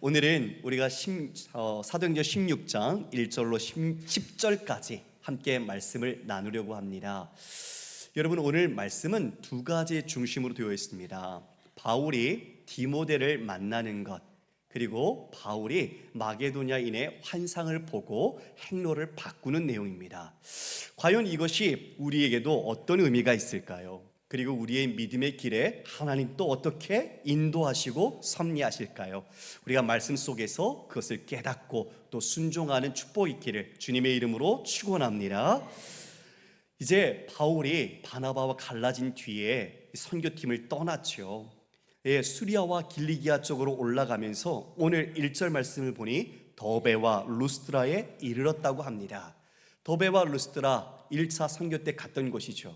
오늘은 우리가 사도행전 16장 1절로 10절까지 함께 말씀을 나누려고 합니다. 여러분, 오늘 말씀은 두 가지 중심으로 되어 있습니다. 바울이 디모데를 만나는 것, 그리고 바울이 마게도냐인의 환상을 보고 행로를 바꾸는 내용입니다. 과연 이것이 우리에게도 어떤 의미가 있을까요? 그리고 우리의 믿음의 길에 하나님 또 어떻게 인도하시고 섭리하실까요? 우리가 말씀 속에서 그것을 깨닫고 또 순종하는 축복의 길을 주님의 이름으로 축원합니다. 이제 바울이 바나바와 갈라진 뒤에 선교팀을 떠났죠. 수리아와 길리기아 쪽으로 올라가면서 오늘 1절 말씀을 보니 더베와 루스드라에 이르렀다고 합니다. 더베와 루스드라 1차 선교 때 갔던 곳이죠.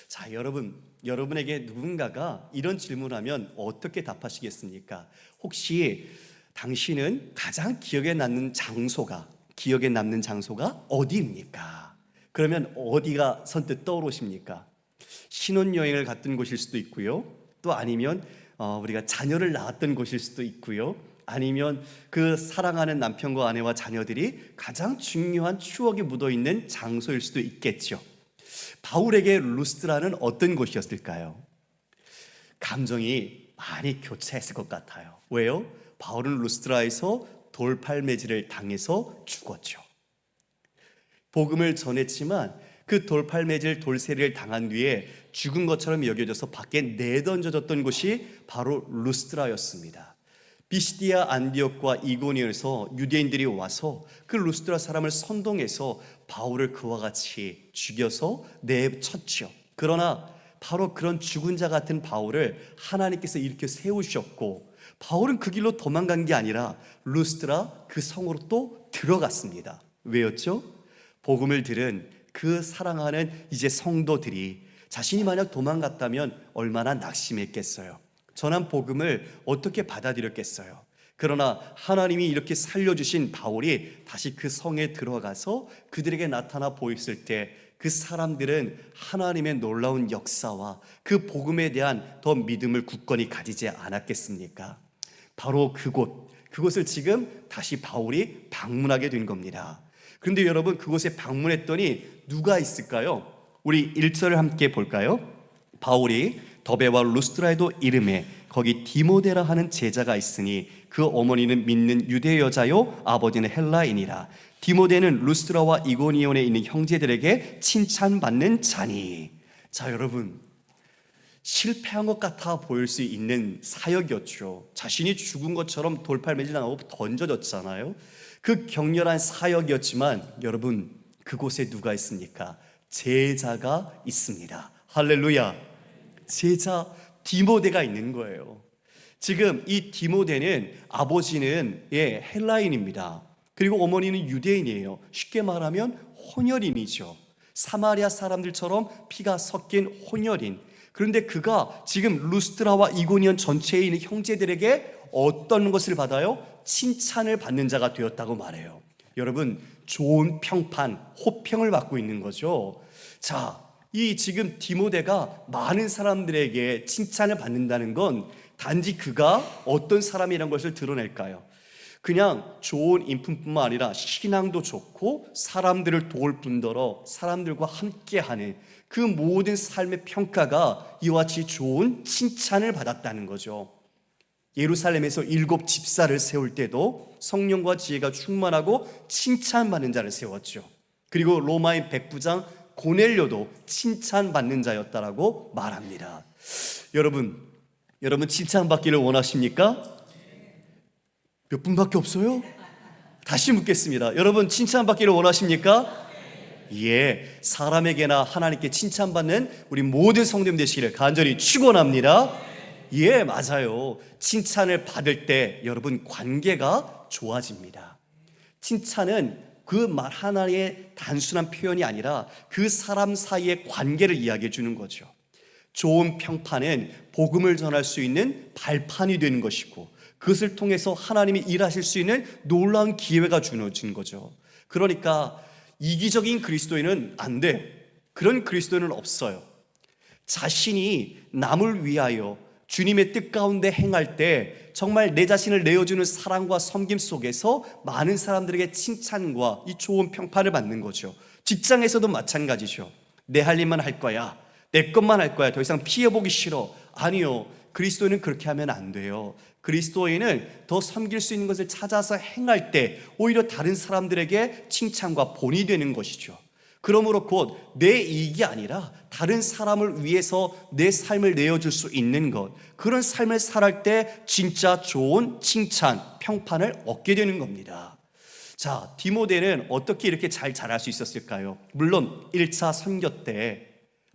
자, 여러분에게 누군가가 이런 질문하면 어떻게 답하시겠습니까? 혹시 당신은 가장 기억에 남는 장소가 어디입니까? 그러면 어디가 선뜻 떠오르십니까? 신혼여행을 갔던 곳일 수도 있고요. 또 아니면 우리가 자녀를 낳았던 곳일 수도 있고요. 아니면 그 사랑하는 남편과 아내와 자녀들이 가장 중요한 추억이 묻어있는 장소일 수도 있겠죠. 바울에게 루스드라는 어떤 곳이었을까요? 감정이 많이 교차했을 것 같아요. 왜요? 바울은 루스드라에서 돌팔매질을 당해서 죽었죠. 복음을 전했지만 그 돌팔매질 돌세리를 당한 뒤에 죽은 것처럼 여겨져서 밖에 내던져졌던 곳이 바로 루스드라였습니다. 비시디아 안디옥과 이고니온에서 유대인들이 와서 그 루스드라 사람을 선동해서 바울을 그와 같이 죽여서 내쳤죠. 그러나 바로 그런 죽은 자 같은 바울을 하나님께서 일으켜 세우셨고, 바울은 그 길로 도망간 게 아니라 루스드라 그 성으로 또 들어갔습니다. 왜였죠? 복음을 들은 그 사랑하는 이제 성도들이 자신이 만약 도망갔다면 얼마나 낙심했겠어요. 전한 복음을 어떻게 받아들였겠어요. 그러나 하나님이 이렇게 살려주신 바울이 다시 그 성에 들어가서 그들에게 나타나 보였을 때 그 사람들은 하나님의 놀라운 역사와 그 복음에 대한 더 믿음을 굳건히 가지지 않았겠습니까? 바로 그곳을 지금 다시 바울이 방문하게 된 겁니다. 그런데 여러분, 그곳에 방문했더니 누가 있을까요? 우리 1절을 함께 볼까요? 바울이 더베와 루스드라에도 이르매 거기 디모데라 하는 제자가 있으니 그 어머니는 믿는 유대 여자요 아버지는 헬라인이라. 디모데는 루스드라와 이고니온에 있는 형제들에게 칭찬받는 자니. 자, 여러분, 실패한 것 같아 보일 수 있는 사역이었죠. 자신이 죽은 것처럼 돌팔매질 당하고 던져졌잖아요. 그 격렬한 사역이었지만 여러분, 그곳에 누가 있습니까? 제자가 있습니다. 할렐루야. 제자 디모데가 있는 거예요. 지금 이 디모데는 아버지는 헬라인입니다. 그리고 어머니는 유대인이에요. 쉽게 말하면 혼혈인이죠. 사마리아 사람들처럼 피가 섞인 혼혈인. 그런데 그가 지금 루스드라와 이고니온 전체에 있는 형제들에게 어떤 것을 받아요? 칭찬을 받는 자가 되었다고 말해요. 여러분, 좋은 평판, 호평을 받고 있는 거죠. 자, 이 지금 디모데가 많은 사람들에게 칭찬을 받는다는 건 단지 그가 어떤 사람이라는 것을 드러낼까요? 그냥 좋은 인품뿐만 아니라 신앙도 좋고 사람들을 도울 뿐더러 사람들과 함께하는 그 모든 삶의 평가가 이와 같이 좋은 칭찬을 받았다는 거죠. 예루살렘에서 7 집사를 세울 때도 성령과 지혜가 충만하고 칭찬받는 자를 세웠죠. 그리고 로마인 백부장 고넬료도 칭찬받는 자였다라고 말합니다. 여러분 칭찬받기를 원하십니까? 몇 분밖에 없어요? 다시 묻겠습니다. 여러분, 칭찬받기를 원하십니까? 예, 사람에게나 하나님께 칭찬받는 우리 모든 성도님 되시기를 간절히 축원합니다. 예, 맞아요. 칭찬을 받을 때 여러분, 관계가 좋아집니다. 칭찬은 그 말 하나의 단순한 표현이 아니라 그 사람 사이의 관계를 이야기해 주는 거죠. 좋은 평판은 복음을 전할 수 있는 발판이 되는 것이고, 그것을 통해서 하나님이 일하실 수 있는 놀라운 기회가 주어진 거죠. 그러니까 이기적인 그리스도인은 안 돼. 그런 그리스도인은 없어요. 자신이 남을 위하여 주님의 뜻 가운데 행할 때 정말 내 자신을 내어주는 사랑과 섬김 속에서 많은 사람들에게 칭찬과 이 좋은 평판을 받는 거죠. 직장에서도 마찬가지죠. 내 할 일만 할 거야, 내 것만 할 거야, 더 이상 피해보기 싫어. 아니요, 그리스도인은 그렇게 하면 안 돼요. 그리스도인은 더 섬길 수 있는 것을 찾아서 행할 때 오히려 다른 사람들에게 칭찬과 본이 되는 것이죠. 그러므로 곧 내 이익이 아니라 다른 사람을 위해서 내 삶을 내어줄 수 있는 것, 그런 삶을 살할 때 진짜 좋은 칭찬, 평판을 얻게 되는 겁니다. 자, 디모데는 어떻게 이렇게 잘 자랄 수 있었을까요? 물론 1차 선교 때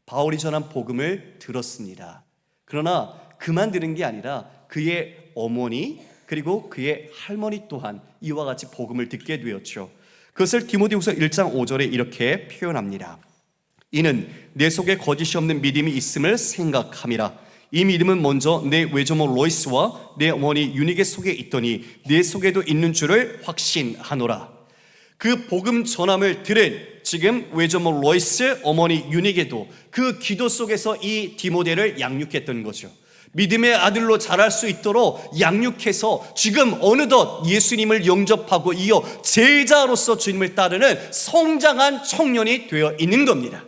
바울이 전한 복음을 들었습니다. 그러나 그만 들은 게 아니라 그의 어머니 그리고 그의 할머니 또한 이와 같이 복음을 듣게 되었죠. 그것을 디모데후서 1장 5절에 이렇게 표현합니다. 이는 내 속에 거짓이 없는 믿음이 있음을 생각함이라. 이 믿음은 먼저 내 외조모 로이스와 내 어머니 유니게 속에 있더니 내 속에도 있는 줄을 확신하노라. 그 복음 전함을 들은 지금 외조모 로이스, 어머니 유니게도 그 기도 속에서 이 디모데를 양육했던 거죠. 믿음의 아들로 자랄 수 있도록 양육해서 지금 어느덧 예수님을 영접하고 이어 제자로서 주님을 따르는 성장한 청년이 되어 있는 겁니다.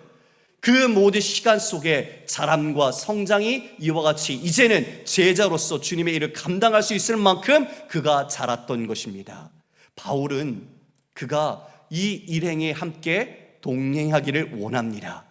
그 모든 시간 속에 자람과 성장이 이와 같이 이제는 제자로서 주님의 일을 감당할 수 있을 만큼 그가 자랐던 것입니다. 바울은 그가 이 일행에 함께 동행하기를 원합니다.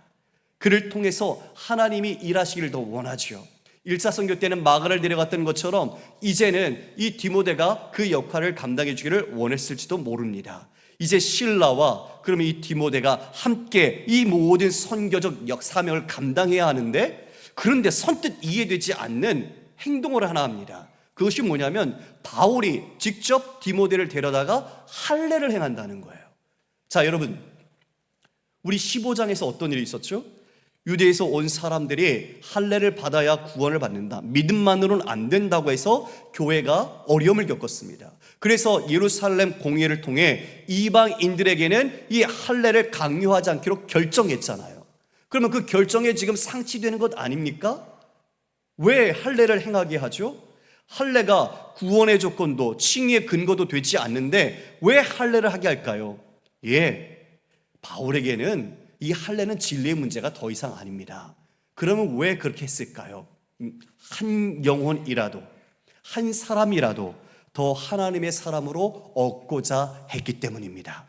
그를 통해서 하나님이 일하시기를 더 원하죠. 1차 선교 때는 마가를 데려갔던 것처럼 이제는 이 디모데가 그 역할을 감당해 주기를 원했을지도 모릅니다. 이제 실라와 그러면 이 디모데가 함께 이 모든 선교적 사명을 감당해야 하는데, 그런데 선뜻 이해되지 않는 행동을 하나 합니다. 그것이 뭐냐면 바울이 직접 디모데를 데려다가 할례를 행한다는 거예요. 자, 여러분, 우리 15장에서 어떤 일이 있었죠? 유대에서 온 사람들이 할례를 받아야 구원을 받는다, 믿음만으로는 안 된다고 해서 교회가 어려움을 겪었습니다. 그래서 예루살렘 공회를 통해 이방인들에게는 이 할례를 강요하지 않기로 결정했잖아요. 그러면 그 결정에 지금 상치되는 것 아닙니까? 왜 할례를 행하게 하죠? 할례가 구원의 조건도 칭의의 근거도 되지 않는데 왜 할례를 하게 할까요? 바울에게는 이 할례는 진리의 문제가 더 이상 아닙니다. 그러면 왜 그렇게 했을까요? 한 영혼이라도, 한 사람이라도 더 하나님의 사람으로 얻고자 했기 때문입니다.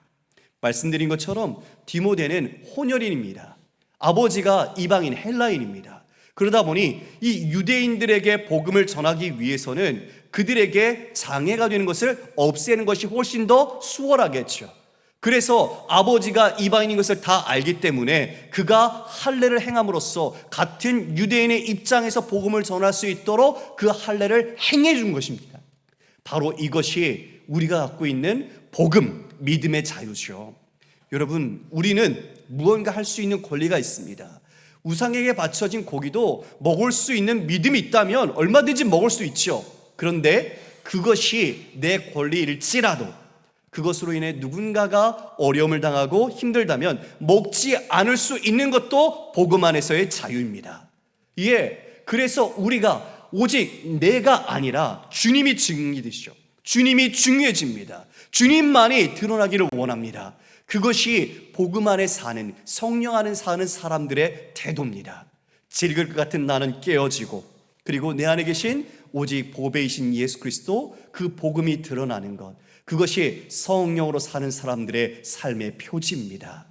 말씀드린 것처럼 디모데는 혼혈인입니다. 아버지가 이방인 헬라인입니다. 그러다 보니 이 유대인들에게 복음을 전하기 위해서는 그들에게 장애가 되는 것을 없애는 것이 훨씬 더 수월하겠죠. 그래서 아버지가 이방인인 것을 다 알기 때문에 그가 할례를 행함으로써 같은 유대인의 입장에서 복음을 전할 수 있도록 그 할례를 행해 준 것입니다. 바로 이것이 우리가 갖고 있는 복음, 믿음의 자유죠. 여러분, 우리는 무언가 할 수 있는 권리가 있습니다. 우상에게 바쳐진 고기도 먹을 수 있는 믿음이 있다면 얼마든지 먹을 수 있죠. 그런데 그것이 내 권리일지라도 그것으로 인해 누군가가 어려움을 당하고 힘들다면 먹지 않을 수 있는 것도 복음 안에서의 자유입니다. 그래서 우리가 오직 내가 아니라 주님이 증인이 되시죠. 주님이 중요해집니다. 주님만이 드러나기를 원합니다. 그것이 복음 안에 사는, 성령 안에 사는 사람들의 태도입니다. 질길 것 같은 나는 깨어지고, 그리고 내 안에 계신 오직 보배이신 예수 그리스도, 그 복음이 드러나는 것, 그것이 성령으로 사는 사람들의 삶의 표지입니다.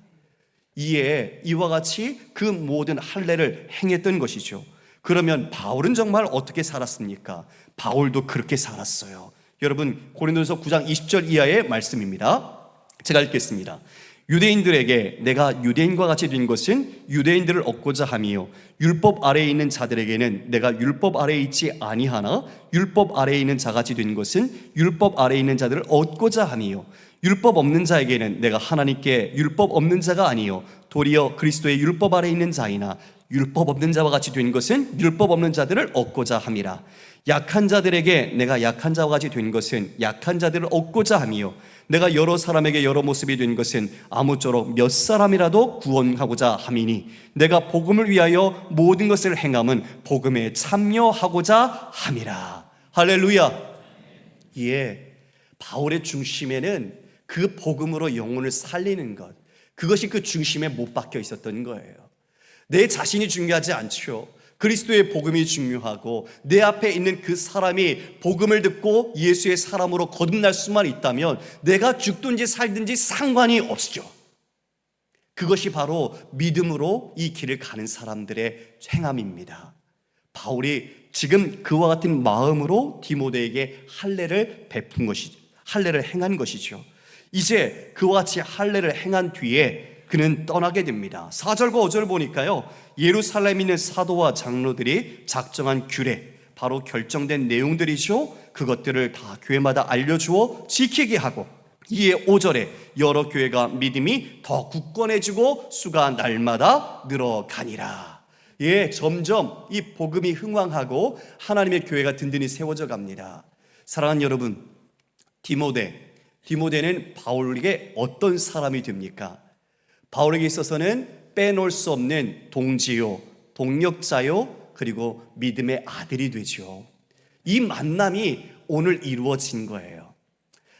이와 같이 그 모든 할례를 행했던 것이죠. 그러면 바울은 정말 어떻게 살았습니까? 바울도 그렇게 살았어요. 여러분, 고린도전서 9장 20절 이하의 말씀입니다. 제가 읽겠습니다. 유대인들에게 내가 유대인과 같이 된 것은 유대인들을 얻고자 함이요, 율법 아래에 있는 자들에게는 내가 율법 아래에 있지 아니하나 율법 아래에 있는 자같이 된 것은 율법 아래에 있는 자들을 얻고자 함이요, 율법 없는 자에게는 내가 하나님께 율법 없는 자가 아니요 도리어 그리스도의 율법 아래에 있는 자이나 율법 없는 자와 같이 된 것은 율법 없는 자들을 얻고자 함이라. 약한 자들에게 내가 약한 자와 같이 된 것은 약한 자들을 얻고자 함이요 내가 여러 사람에게 여러 모습이 된 것은 아무쪼록 몇 사람이라도 구원하고자 함이니 내가 복음을 위하여 모든 것을 행함은 복음에 참여하고자 함이라. 할렐루야. 예, 바울의 중심에는 그 복음으로 영혼을 살리는 것, 그것이 그 중심에 못 박혀 있었던 거예요. 내 자신이 중요하지 않죠. 그리스도의 복음이 중요하고 내 앞에 있는 그 사람이 복음을 듣고 예수의 사람으로 거듭날 수만 있다면 내가 죽든지 살든지 상관이 없죠. 그것이 바로 믿음으로 이 길을 가는 사람들의 행함입니다. 바울이 지금 그와 같은 마음으로 디모데에게 할례를 베푼 것이죠. 할례를 행한 것이죠. 이제 그와 같이 할례를 행한 뒤에 그는 떠나게 됩니다. 4절과 5절 보니까요, 예루살렘에 있는 사도와 장로들이 작정한 규례, 바로 결정된 내용들이죠. 그것들을 다 교회마다 알려주어 지키게 하고, 이에 5절에 여러 교회가 믿음이 더 굳건해지고 수가 날마다 늘어가니라. 예, 점점 이 복음이 흥왕하고 하나님의 교회가 든든히 세워져 갑니다. 사랑하는 여러분, 디모데는 바울에게 어떤 사람이 됩니까? 바울에게 있어서는 빼놓을 수 없는 동지요, 동력자요, 그리고 믿음의 아들이 되죠. 이 만남이 오늘 이루어진 거예요.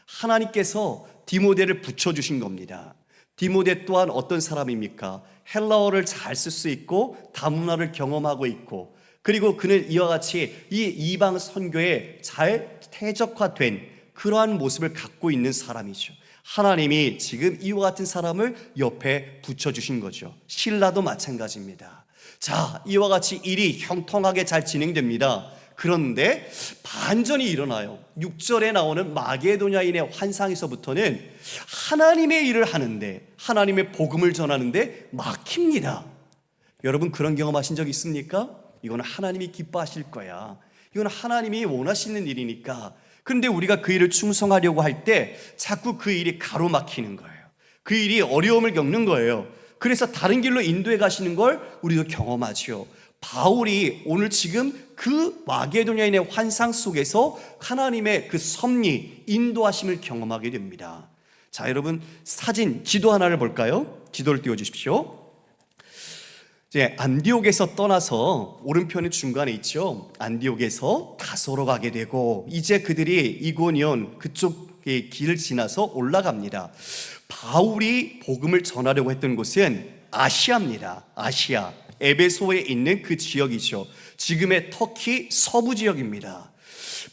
하나님께서 디모데를 붙여주신 겁니다. 디모데 또한 어떤 사람입니까? 헬라어를 잘 쓸 수 있고 다문화를 경험하고 있고, 그리고 그는 이와 같이 이 이방 선교에 잘 퇴적화된 그러한 모습을 갖고 있는 사람이죠. 하나님이 지금 이와 같은 사람을 옆에 붙여주신 거죠. 신라도 마찬가지입니다. 자, 이와 같이 일이 형통하게 잘 진행됩니다. 그런데 반전이 일어나요. 6절에 나오는 마게도냐인의 환상에서부터는 하나님의 일을 하는데, 하나님의 복음을 전하는데 막힙니다. 여러분, 그런 경험하신 적 있습니까? 이거는 하나님이 기뻐하실 거야, 이건 하나님이 원하시는 일이니까. 그런데 우리가 그 일을 충성하려고 할 때 자꾸 그 일이 가로막히는 거예요. 그 일이 어려움을 겪는 거예요. 그래서 다른 길로 인도해 가시는 걸 우리도 경험하죠. 바울이 오늘 지금 그 마게도냐인의 환상 속에서 하나님의 그 섭리, 인도하심을 경험하게 됩니다. 자, 여러분, 사진, 지도 하나를 볼까요? 지도를 띄워주십시오. 이제 안디옥에서 떠나서 오른편의 중간에 있죠. 안디옥에서 다소로 가게 되고, 이제 그들이 이고니온 그쪽의 길을 지나서 올라갑니다. 바울이 복음을 전하려고 했던 곳은 아시아입니다. 아시아, 에베소에 있는 그 지역이죠. 지금의 터키 서부 지역입니다.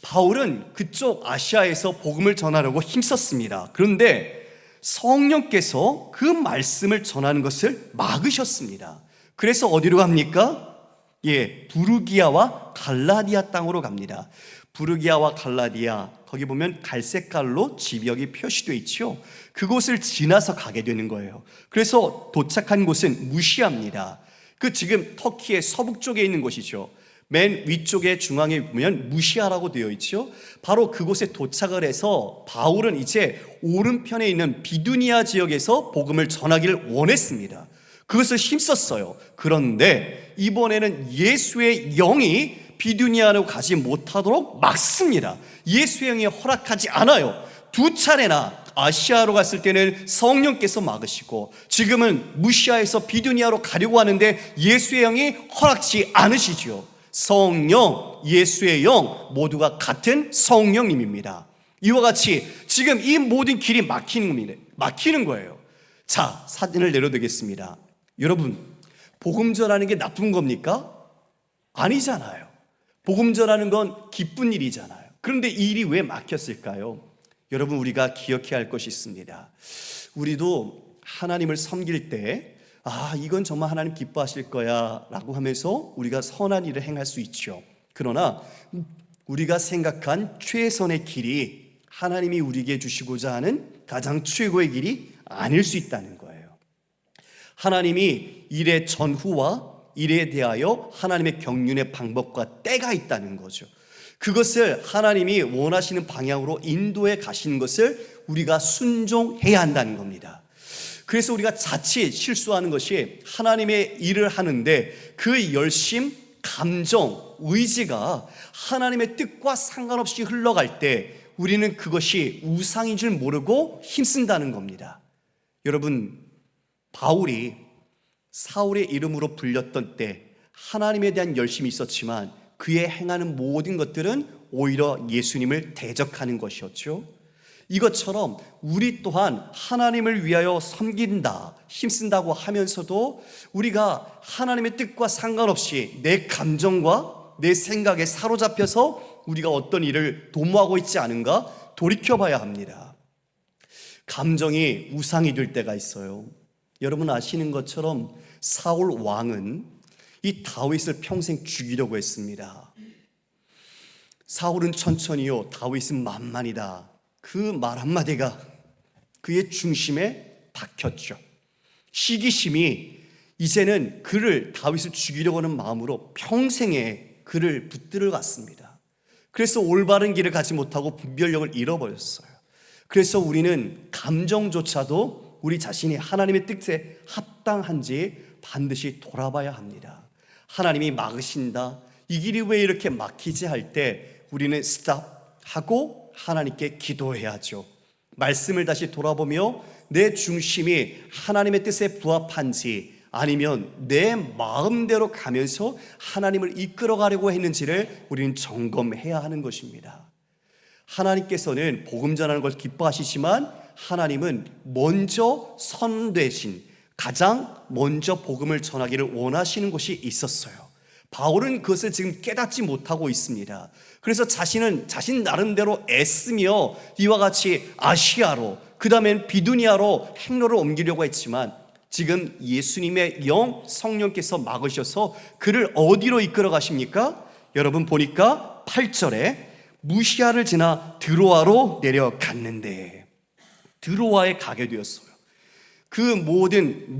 바울은 그쪽 아시아에서 복음을 전하려고 힘썼습니다. 그런데 성령께서 그 말씀을 전하는 것을 막으셨습니다. 그래서 어디로 갑니까? 예, 부르기아와 갈라디아 땅으로 갑니다. 부르기아와 갈라디아, 거기 보면 갈색깔로 지역이 표시되어 있죠. 그곳을 지나서 가게 되는 거예요. 그래서 도착한 곳은 무시아입니다. 그 지금 터키의 서북쪽에 있는 곳이죠. 맨 위쪽에 중앙에 보면 무시아라고 되어 있죠. 바로 그곳에 도착을 해서 바울은 이제 오른편에 있는 비두니아 지역에서 복음을 전하기를 원했습니다. 그것을 힘썼어요. 그런데 이번에는 예수의 영이 비두니아로 가지 못하도록 막습니다. 예수의 영이 허락하지 않아요. 2차례나 아시아로 갔을 때는 성령께서 막으시고, 지금은 무시아에서 비두니아로 가려고 하는데 예수의 영이 허락지 않으시죠. 성령, 예수의 영 모두가 같은 성령님입니다. 이와 같이 지금 이 모든 길이 막히는 거예요. 자, 사진을 내려드리겠습니다. 여러분, 복음 전하는 게 나쁜 겁니까? 아니잖아요. 복음 전하는 건 기쁜 일이잖아요. 그런데 이 일이 왜 막혔을까요? 여러분, 우리가 기억해야 할 것이 있습니다. 우리도 하나님을 섬길 때, 이건 정말 하나님 기뻐하실 거야 라고 하면서 우리가 선한 일을 행할 수 있죠. 그러나 우리가 생각한 최선의 길이 하나님이 우리에게 주시고자 하는 가장 최고의 길이 아닐 수 있다는 거예요. 하나님이 일의 전후와 일에 대하여 하나님의 경륜의 방법과 때가 있다는 거죠. 그것을 하나님이 원하시는 방향으로 인도해 가시는 것을 우리가 순종해야 한다는 겁니다. 그래서 우리가 자칫 실수하는 것이, 하나님의 일을 하는데 그 열심, 감정, 의지가 하나님의 뜻과 상관없이 흘러갈 때 우리는 그것이 우상인 줄 모르고 힘쓴다는 겁니다. 여러분, 바울이 사울의 이름으로 불렸던 때 하나님에 대한 열심이 있었지만 그의 행하는 모든 것들은 오히려 예수님을 대적하는 것이었죠. 이것처럼 우리 또한 하나님을 위하여 섬긴다, 힘쓴다고 하면서도 우리가 하나님의 뜻과 상관없이 내 감정과 내 생각에 사로잡혀서 우리가 어떤 일을 도모하고 있지 않은가 돌이켜봐야 합니다. 감정이 우상이 될 때가 있어요. 여러분 아시는 것처럼 사울 왕은 이 다윗을 평생 죽이려고 했습니다. 사울은 천천히요, 다윗은 만만이다. 그 말 한마디가 그의 중심에 박혔죠. 시기심이 이제는 그를, 다윗을 죽이려고 하는 마음으로 평생에 그를 붙들어 갔습니다. 그래서 올바른 길을 가지 못하고 분별력을 잃어버렸어요. 그래서 우리는 감정조차도 우리 자신이 하나님의 뜻에 합당한지 반드시 돌아봐야 합니다. 하나님이 막으신다, 이 길이 왜 이렇게 막히지 할 때 우리는 스탑하고 하나님께 기도해야죠. 말씀을 다시 돌아보며 내 중심이 하나님의 뜻에 부합한지 아니면 내 마음대로 가면서 하나님을 이끌어가려고 했는지를 우리는 점검해야 하는 것입니다. 하나님께서는 복음 전하는 걸 기뻐하시지만 하나님은 먼저 선되신, 가장 먼저 복음을 전하기를 원하시는 것이 있었어요. 바울은 그것을 지금 깨닫지 못하고 있습니다. 그래서 자신 나름대로 애쓰며 이와 같이 아시아로, 그 다음엔 비두니아로 행로를 옮기려고 했지만 지금 예수님의 영, 성령께서 막으셔서 그를 어디로 이끌어 가십니까? 여러분 보니까 8절에 무시아를 지나 드로아로 내려갔는데, 드로아에 가게 되었어요. 그 모든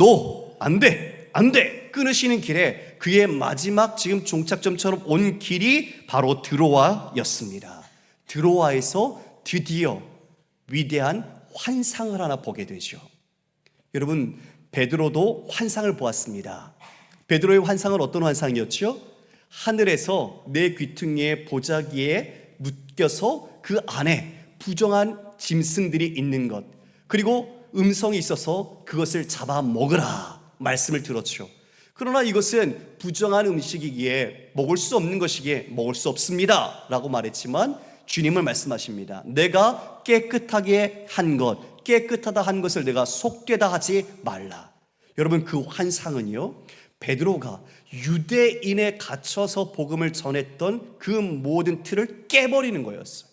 안 돼 끊으시는 길에 그의 마지막 지금 종착점처럼 온 길이 바로 드로아였습니다. 드로아에서 드디어 위대한 환상을 하나 보게 되죠. 여러분, 베드로도 환상을 보았습니다. 베드로의 환상은 어떤 환상이었죠? 하늘에서 내 귀퉁이의 보자기에 묶여서 그 안에 부정한 짐승들이 있는 것, 그리고 음성이 있어서 그것을 잡아 먹으라 말씀을 들었죠. 그러나 이것은 부정한 음식이기에 먹을 수 없는 것이기에 먹을 수 없습니다 라고 말했지만 주님은 말씀하십니다. 내가 깨끗하게 한 것, 깨끗하다 한 것을 내가 속되다 하지 말라. 여러분, 그 환상은요, 베드로가 유대인에 갇혀서 복음을 전했던 그 모든 틀을 깨버리는 거였어요.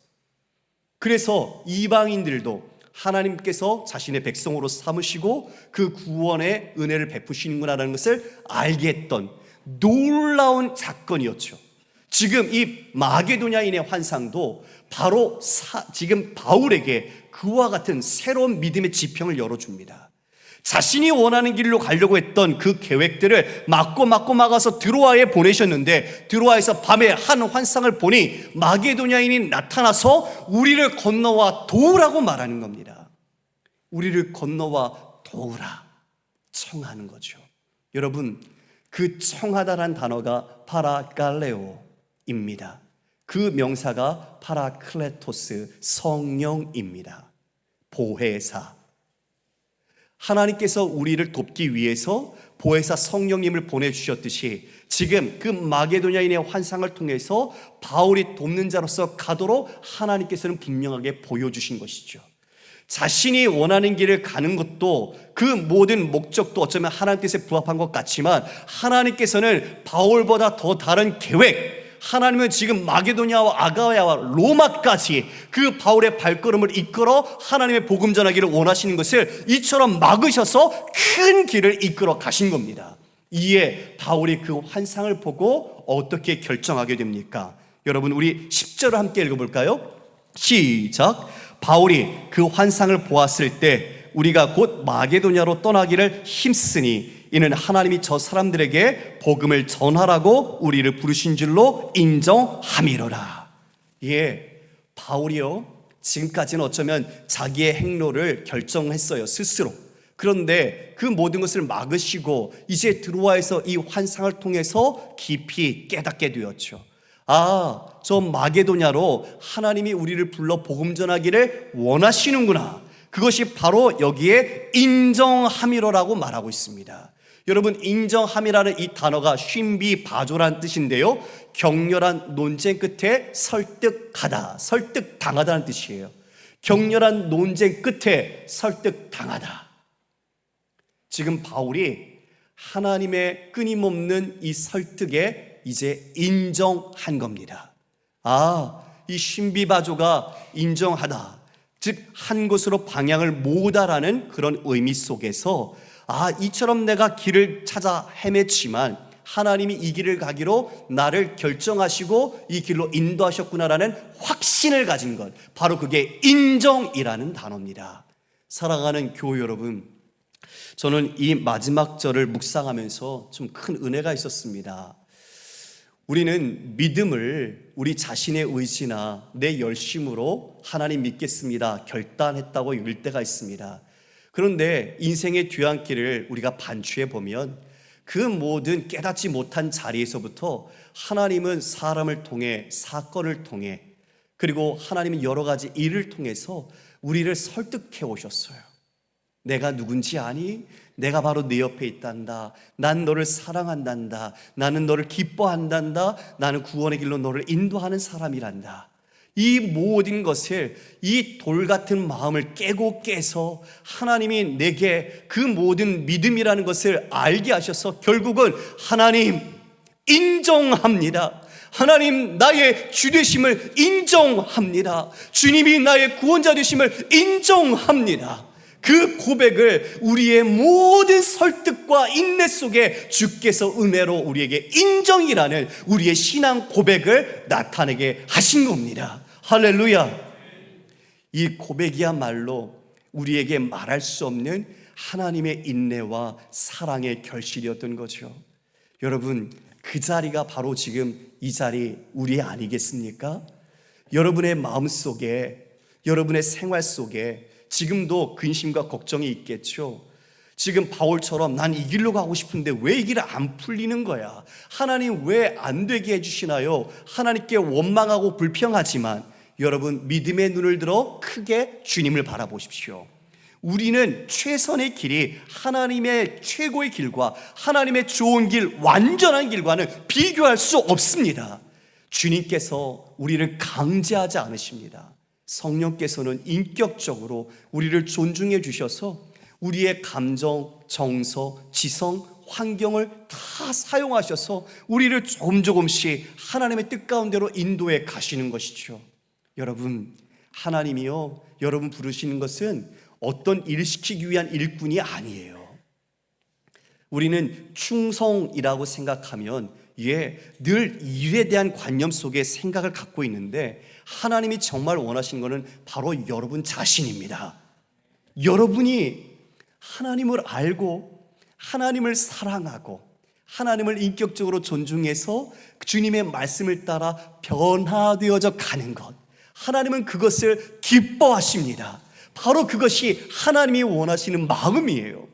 그래서 이방인들도 하나님께서 자신의 백성으로 삼으시고 그 구원의 은혜를 베푸시는구나라는 것을 알게 했던 놀라운 사건이었죠. 지금 이 마게도냐인의 환상도 바로 지금 바울에게 그와 같은 새로운 믿음의 지평을 열어줍니다. 자신이 원하는 길로 가려고 했던 그 계획들을 막아서 드로아에 보내셨는데, 드로아에서 밤에 한 환상을 보니 마게도냐인이 나타나서 우리를 건너와 도우라고 말하는 겁니다. 우리를 건너와 도우라 청하는 거죠. 여러분, 그 청하다란 단어가 파라갈레오입니다. 그 명사가 파라클레토스, 성령입니다. 보혜사. 하나님께서 우리를 돕기 위해서 보혜사 성령님을 보내주셨듯이 지금 그 마게도냐인의 환상을 통해서 바울이 돕는 자로서 가도록 하나님께서는 분명하게 보여주신 것이죠. 자신이 원하는 길을 가는 것도, 그 모든 목적도 어쩌면 하나님 뜻에 부합한 것 같지만 하나님께서는 바울보다 더 다른 계획, 하나님은 지금 마게도냐와 아가야와 로마까지 그 바울의 발걸음을 이끌어 하나님의 복음 전하기를 원하시는 것을 이처럼 막으셔서 큰 길을 이끌어 가신 겁니다. 이에 바울이 그 환상을 보고 어떻게 결정하게 됩니까? 여러분, 우리 10절을 함께 읽어볼까요? 시작. 바울이 그 환상을 보았을 때 우리가 곧 마게도냐로 떠나기를 힘쓰니 이는 하나님이 저 사람들에게 복음을 전하라고 우리를 부르신 줄로 인정함이로라. 예, 바울이요, 지금까지는 어쩌면 자기의 행로를 결정했어요, 스스로. 그런데 그 모든 것을 막으시고 이제 들어와서 이 환상을 통해서 깊이 깨닫게 되었죠. 저 마게도냐로 하나님이 우리를 불러 복음 전하기를 원하시는구나. 그것이 바로 여기에 인정함이로라고 말하고 있습니다. 여러분, 인정함이라는 이 단어가 쉰비바조라는 뜻인데요, 격렬한 논쟁 끝에 설득하다, 설득당하다는 뜻이에요. 격렬한 논쟁 끝에 설득당하다. 지금 바울이 하나님의 끊임없는 이 설득에 이제 인정한 겁니다. 이 쉰비바조가 인정하다, 즉 한 곳으로 방향을 모으다라는 그런 의미 속에서 이처럼 내가 길을 찾아 헤맸지만 하나님이 이 길을 가기로 나를 결정하시고 이 길로 인도하셨구나라는 확신을 가진 것, 바로 그게 인정이라는 단어입니다. 사랑하는 교회 여러분, 저는 이 마지막 절을 묵상하면서 좀 큰 은혜가 있었습니다. 우리는 믿음을 우리 자신의 의지나 내 열심으로 하나님 믿겠습니다 결단했다고 읽을 때가 있습니다. 그런데 인생의 뒤안길을 우리가 반추해 보면 그 모든 깨닫지 못한 자리에서부터 하나님은 사람을 통해, 사건을 통해, 그리고 하나님은 여러 가지 일을 통해서 우리를 설득해 오셨어요. 내가 누군지 아니? 내가 바로 네 옆에 있단다. 난 너를 사랑한단다. 나는 너를 기뻐한단다. 나는 구원의 길로 너를 인도하는 사람이란다. 이 모든 것을, 이 돌 같은 마음을 깨서 하나님이 내게 그 모든 믿음이라는 것을 알게 하셔서 결국은 하나님 인정합니다. 하나님 나의 주 되심을 인정합니다. 주님이 나의 구원자 되심을 인정합니다. 그 고백을 우리의 모든 설득과 인내 속에 주께서 은혜로 우리에게 인정이라는 우리의 신앙 고백을 나타내게 하신 겁니다. 할렐루야. 이 고백이야말로 우리에게 말할 수 없는 하나님의 인내와 사랑의 결실이었던 거죠. 여러분, 그 자리가 바로 지금 이 자리 우리 아니겠습니까? 여러분의 마음속에, 여러분의 생활 속에 지금도 근심과 걱정이 있겠죠. 지금 바울처럼 난 이 길로 가고 싶은데 왜 이 길이 안 풀리는 거야? 하나님 왜 안 되게 해주시나요? 하나님께 원망하고 불평하지만 여러분, 믿음의 눈을 들어 크게 주님을 바라보십시오. 우리는 최선의 길이 하나님의 최고의 길과 하나님의 좋은 길, 완전한 길과는 비교할 수 없습니다. 주님께서 우리를 강제하지 않으십니다. 성령께서는 인격적으로 우리를 존중해 주셔서 우리의 감정, 정서, 지성, 환경을 다 사용하셔서 우리를 조금씩 하나님의 뜻 가운데로 인도해 가시는 것이죠. 여러분, 하나님이요, 여러분 부르시는 것은 어떤 일 시키기 위한 일꾼이 아니에요. 우리는 충성이라고 생각하면 늘 일에 대한 관념 속에 생각을 갖고 있는데, 하나님이 정말 원하시는 것은 바로 여러분 자신입니다. 여러분이 하나님을 알고 하나님을 사랑하고 하나님을 인격적으로 존중해서 주님의 말씀을 따라 변화되어져 가는 것, 하나님은 그것을 기뻐하십니다. 바로 그것이 하나님이 원하시는 마음이에요.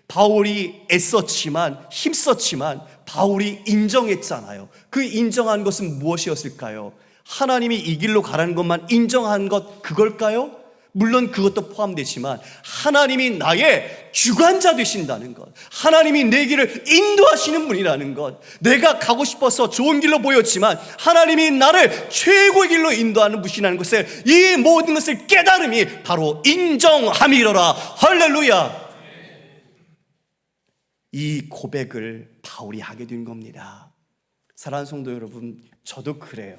바울이 애썼지만, 힘썼지만 바울이 인정했잖아요. 그 인정한 것은 무엇이었을까요? 하나님이 이 길로 가라는 것만 인정한 것, 그걸까요? 물론 그것도 포함되지만 하나님이 나의 주관자 되신다는 것, 하나님이 내 길을 인도하시는 분이라는 것, 내가 가고 싶어서 좋은 길로 보였지만 하나님이 나를 최고의 길로 인도하는 분이라는 것을, 이 모든 것을 깨달음이 바로 인정함이로라. 할렐루야. 이 고백을 바울이 하게 된 겁니다. 사랑하는 성도 여러분, 저도 그래요.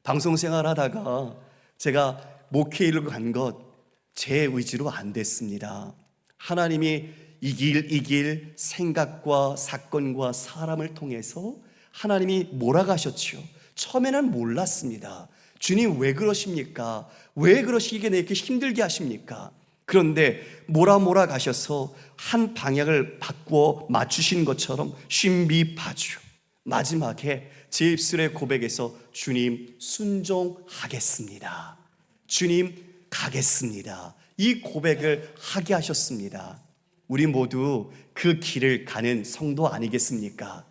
방송 생활하다가 제가 목회 일로 간 것 제 의지로 안 됐습니다. 하나님이 이 길 생각과 사건과 사람을 통해서 하나님이 몰아가셨죠. 처음에는 몰랐습니다. 주님 왜 그러십니까? 왜 그러시기에 이렇게 힘들게 하십니까? 그런데 몰아가셔서 한 방향을 바꾸어 맞추신 것처럼 쉰비바주, 마지막에 제 입술의 고백에서 주님 순종하겠습니다, 주님 가겠습니다, 이 고백을 하게 하셨습니다. 우리 모두 그 길을 가는 성도 아니겠습니까?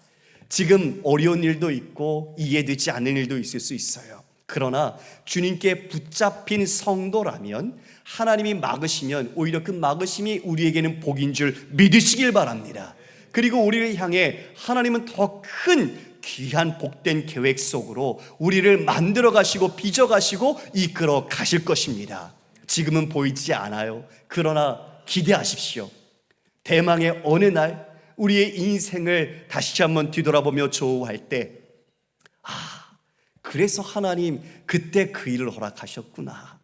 지금 어려운 일도 있고 이해되지 않는 일도 있을 수 있어요. 그러나 주님께 붙잡힌 성도라면 하나님이 막으시면 오히려 그 막으심이 우리에게는 복인 줄 믿으시길 바랍니다. 그리고 우리를 향해 하나님은 더 큰 귀한 복된 계획 속으로 우리를 만들어 가시고 빚어 가시고 이끌어 가실 것입니다. 지금은 보이지 않아요. 그러나 기대하십시오. 대망의 어느 날 우리의 인생을 다시 한번 뒤돌아보며 조우할 때, 그래서 하나님 그때 그 일을 허락하셨구나.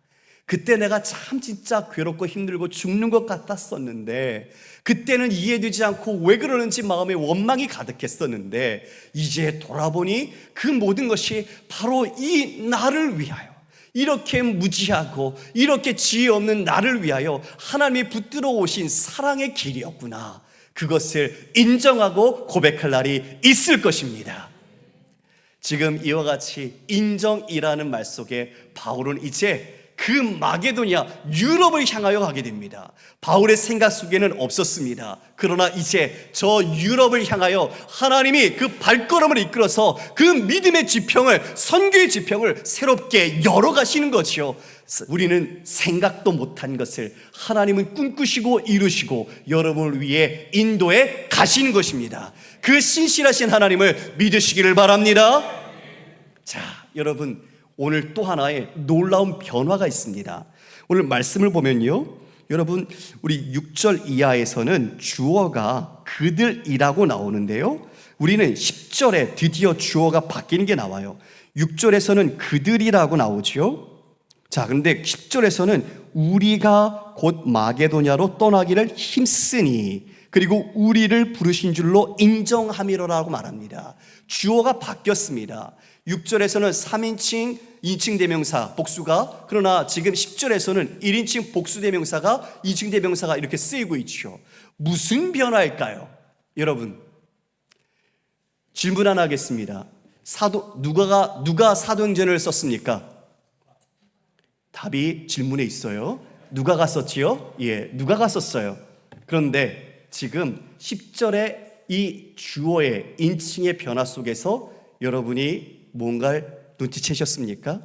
그때 내가 참 진짜 괴롭고 힘들고 죽는 것 같았었는데, 그때는 이해되지 않고 왜 그러는지 마음에 원망이 가득했었는데, 이제 돌아보니 그 모든 것이 바로 이 나를 위하여, 이렇게 무지하고 이렇게 지혜 없는 나를 위하여 하나님이 붙들어 오신 사랑의 길이었구나. 그것을 인정하고 고백할 날이 있을 것입니다. 지금 이와 같이 인정이라는 말 속에 바울은 이제 그 마게도냐 유럽을 향하여 가게 됩니다. 바울의 생각 속에는 없었습니다. 그러나 이제 저 유럽을 향하여 하나님이 그 발걸음을 이끌어서 그 믿음의 지평을, 선교의 지평을 새롭게 열어가시는 거지요. 우리는 생각도 못한 것을 하나님은 꿈꾸시고 이루시고 여러분을 위해 인도해 가시는 것입니다. 그 신실하신 하나님을 믿으시기를 바랍니다. 자, 여러분, 오늘 또 하나의 놀라운 변화가 있습니다. 오늘 말씀을 보면요, 여러분, 우리 6절 이하에서는 주어가 그들이라고 나오는데요, 우리는 10절에 드디어 주어가 바뀌는 게 나와요. 6절에서는 그들이라고 나오죠. 자, 그런데 10절에서는 우리가 곧 마게도냐로 떠나기를 힘쓰니, 그리고 우리를 부르신 줄로 인정함이로라고 말합니다. 주어가 바뀌었습니다. 6절에서는 3인칭 2인칭 대명사 복수가, 그러나 지금 10절에서는 1인칭 복수 대명사가 2인칭 대명사가 이렇게 쓰이고 있죠. 무슨 변화일까요? 여러분, 질문 하나 하겠습니다. 누가 사도행전을 썼습니까? 답이 질문에 있어요. 누가가 썼지요? 예, 누가가 썼어요. 그런데 지금 10절의 이 주어의 인칭의 변화 속에서 여러분이 뭔가를 눈치채셨습니까?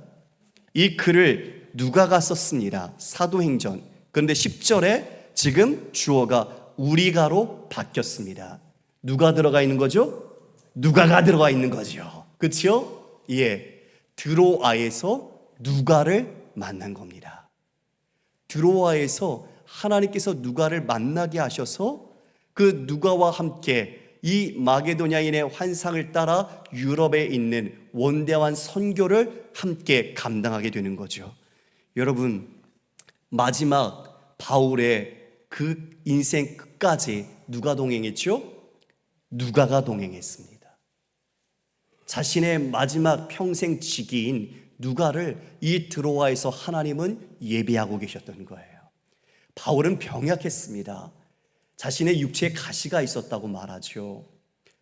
이 글을 누가가 썼습니다. 사도행전. 그런데 10절에 지금 주어가 우리가로 바뀌었습니다. 누가 들어가 있는 거죠? 누가가 들어가 있는 거죠. 그렇죠? 예, 드로아에서 누가를 만난 겁니다. 드로아에서 하나님께서 누가를 만나게 하셔서 그 누가와 함께 이 마게도냐인의 환상을 따라 유럽에 있는 원대한 선교를 함께 감당하게 되는 거죠. 여러분, 마지막 바울의 그 인생 끝까지 누가 동행했죠? 누가가 동행했습니다. 자신의 마지막 평생 직위인 누가를 이 드로아에서 하나님은 예비하고 계셨던 거예요. 바울은 병약했습니다. 자신의 육체에 가시가 있었다고 말하죠.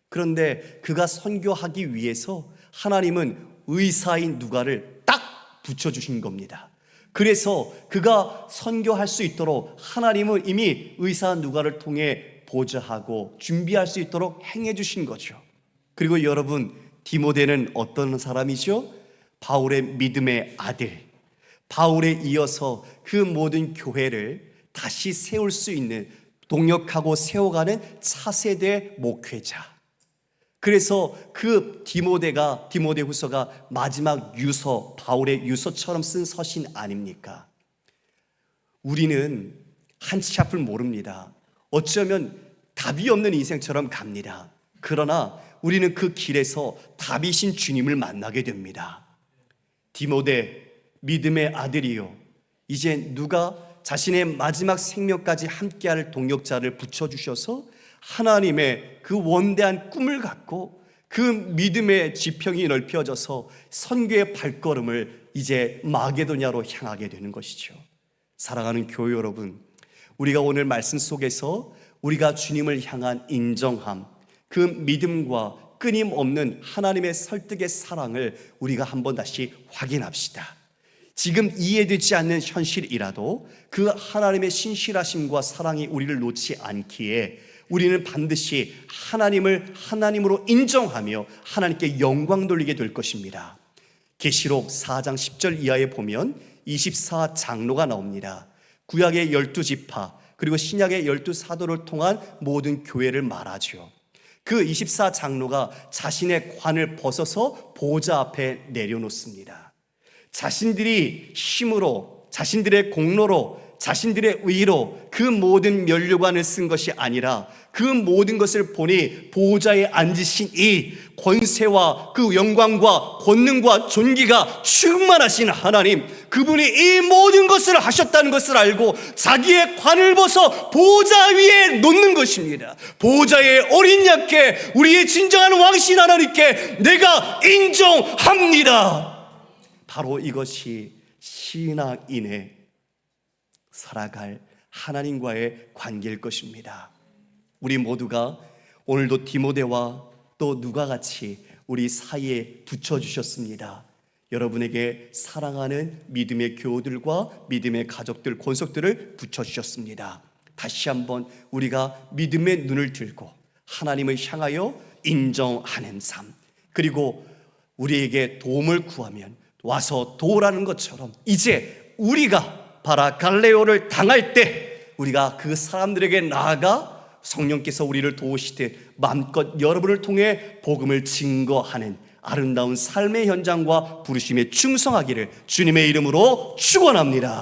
그런데 그가 선교하기 위해서 하나님은 의사인 누가를 딱 붙여주신 겁니다. 그래서 그가 선교할 수 있도록 하나님은 이미 의사 누가를 통해 보좌하고 준비할 수 있도록 행해 주신 거죠. 그리고 여러분, 디모데는 어떤 사람이죠? 바울의 믿음의 아들, 바울에 이어서 그 모든 교회를 다시 세울 수 있는, 동력하고 세워가는 차세대 목회자. 그래서 그 디모데후서가 마지막 유서, 바울의 유서처럼 쓴 서신 아닙니까? 우리는 한치 앞을 모릅니다. 어쩌면 답이 없는 인생처럼 갑니다. 그러나 우리는 그 길에서 답이신 주님을 만나게 됩니다. 디모데, 믿음의 아들이요, 이제 누가 자신의 마지막 생명까지 함께할 동역자를 붙여주셔서 하나님의 그 원대한 꿈을 갖고 그 믿음의 지평이 넓혀져서 선교의 발걸음을 이제 마게도냐로 향하게 되는 것이죠. 사랑하는 교회 여러분, 우리가 오늘 말씀 속에서 우리가 주님을 향한 인정함, 그 믿음과 끊임없는 하나님의 설득의 사랑을 우리가 한번 다시 확인합시다. 지금 이해되지 않는 현실이라도 그 하나님의 신실하심과 사랑이 우리를 놓지 않기에 우리는 반드시 하나님을 하나님으로 인정하며 하나님께 영광 돌리게 될 것입니다. 계시록 4장 10절 이하에 보면 24장로가 나옵니다. 구약의 12지파 그리고 신약의 12사도를 통한 모든 교회를 말하죠. 그 24장로가 자신의 관을 벗어서 보좌 앞에 내려놓습니다. 자신들이 힘으로, 자신들의 공로로, 자신들의 의로 그 모든 면류관을 쓴 것이 아니라 그 모든 것을 보니 보좌에 앉으신 이 권세와 그 영광과 권능과 존귀가 충만하신 하나님, 그분이 이 모든 것을 하셨다는 것을 알고 자기의 관을 벗어 보좌 위에 놓는 것입니다. 보좌의 어린 양께, 우리의 진정한 왕신 하나님께 내가 인정합니다. 바로 이것이 신앙인의 살아갈 하나님과의 관계일 것입니다. 우리 모두가 오늘도 디모데와 또 누가 같이 우리 사이에 붙여주셨습니다. 여러분에게 사랑하는 믿음의 교우들과 믿음의 가족들, 권속들을 붙여주셨습니다. 다시 한번 우리가 믿음의 눈을 들고 하나님을 향하여 인정하는 삶, 그리고 우리에게 도움을 구하면 와서 도우라는 것처럼 이제 우리가 바라갈레오를 당할 때 우리가 그 사람들에게 나아가 성령께서 우리를 도우시듯 마음껏 여러분을 통해 복음을 증거하는 아름다운 삶의 현장과 부르심에 충성하기를 주님의 이름으로 축원합니다.